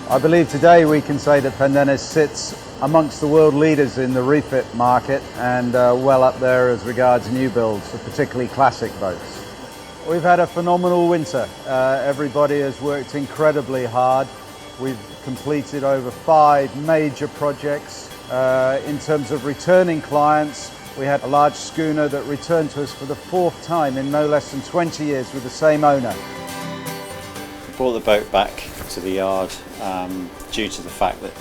I believe today we can say that Pendennis sits amongst the world leaders in the refit market and well up there as regards new builds, particularly classic boats. We've had a phenomenal winter. Everybody has worked incredibly hard. We've completed over 5 major projects. In terms of returning clients, we had a large schooner that returned to us for the 4th time in no less than 20 years with the same owner. We brought the boat back to the yard due to the fact that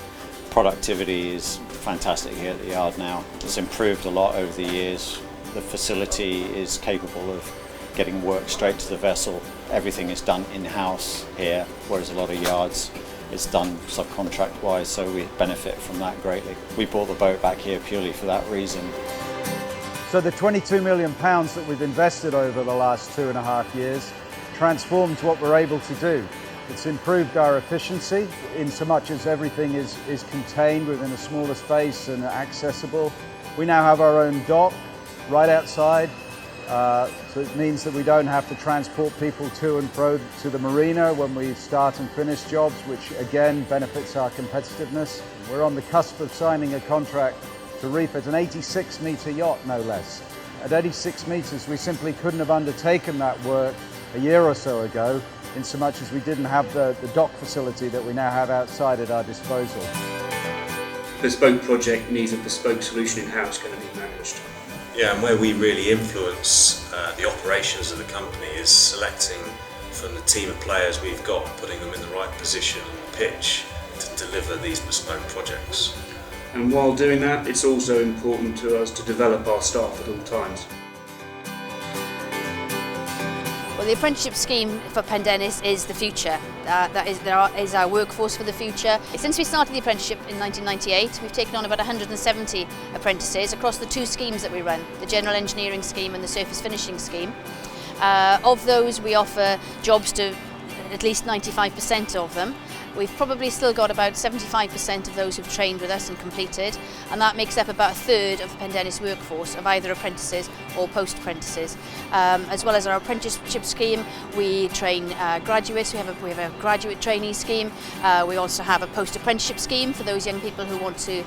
productivity is fantastic here at the yard now. It's improved a lot over the years. The facility is capable of getting work straight to the vessel. Everything is done in-house here, whereas a lot of yards it's done subcontract wise, so we benefit from that greatly. We bought the boat back here purely for that reason. So the £22 million that we've invested over the last 2.5 years transformed what we're able to do. It's improved our efficiency in so much as everything is contained within a smaller space and accessible. We now have our own dock right outside, so it means that we don't have to transport people to and fro to the marina when we start and finish jobs, which again benefits our competitiveness. We're on the cusp of signing a contract to refit an 86-metre yacht, no less. At 86 metres, we simply couldn't have undertaken that work a year or so ago, in so much as we didn't have the dock facility that we now have outside at our disposal. Bespoke project needs a bespoke solution in-house going to be managed. Yeah, and where we really influence the operations of the company is selecting from the team of players we've got, putting them in the right position on the pitch to deliver these bespoke projects. And while doing that, it's also important to us to develop our staff at all times. Well, the apprenticeship scheme for Pendennis is the future. That is our workforce for the future. Since we started the apprenticeship in 1998, we've taken on about 170 apprentices across the 2 schemes that we run, the general engineering scheme and the surface finishing scheme. Of those, we offer jobs to at least 95% of them. We've probably still got about 75% of those who've trained with us and completed, and that makes up about 1/3 of the Pendennis workforce of either apprentices or post-apprentices. As well as our apprenticeship scheme, we train graduates. We have a graduate trainee scheme. We also have a post-apprenticeship scheme for those young people who want to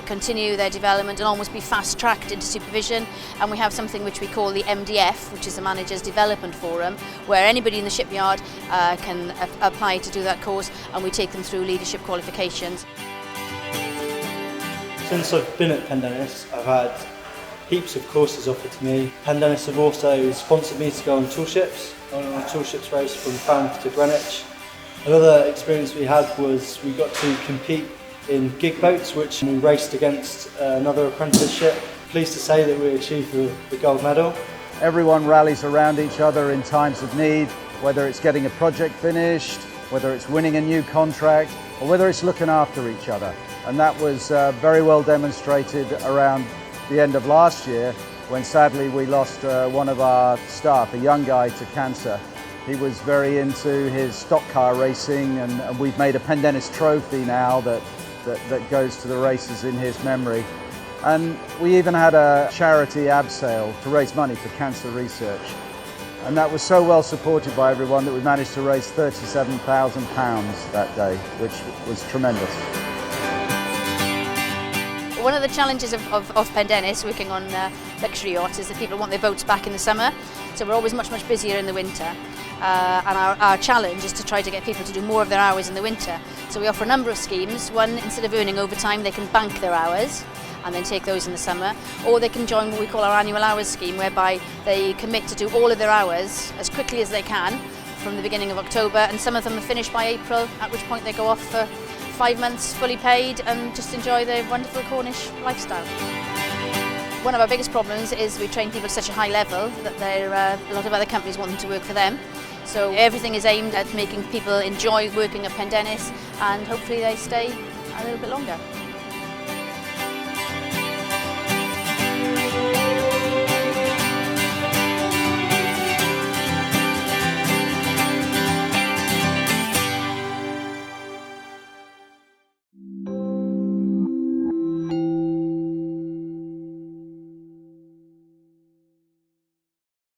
continue their development and almost be fast-tracked into supervision. And we have something which we call the MDF, which is the Manager's Development Forum, where anybody in the shipyard can apply to do that course, and we take them through leadership qualifications. Since I've been at Pendennis, I've had heaps of courses offered to me. Pendennis have also sponsored me to go on tool ships, on a tool ships race from Banff to Greenwich. Another experience we had was we got to compete in gig boats, which we raced against another apprenticeship. Pleased to say that we achieved the gold medal. Everyone rallies around each other in times of need, whether it's getting a project finished, whether it's winning a new contract, or whether it's looking after each other. And that was very well demonstrated around the end of last year, when sadly we lost one of our staff, a young guy, to cancer. He was very into his stock car racing, and we've made a Pendennis trophy now that goes to the races in his memory. And we even had a charity abseil to raise money for cancer research. And that was so well supported by everyone that we managed to raise £37,000 that day, which was tremendous. One of the challenges of Pendennis working on luxury yachts is that people want their boats back in the summer, so we're always much busier in the winter. And our challenge is to try to get people to do more of their hours in the winter. So we offer a number of schemes. One, instead of earning overtime, they can bank their hours and then take those in the summer, or they can join what we call our annual hours scheme, whereby they commit to do all of their hours as quickly as they can from the beginning of October, and some of them are finished by April, at which point they go off for 5 months fully paid and just enjoy their wonderful Cornish lifestyle. One of our biggest problems is we train people at such a high level that a lot of other companies want them to work for them. So everything is aimed at making people enjoy working at Pendennis, and hopefully they stay a little bit longer.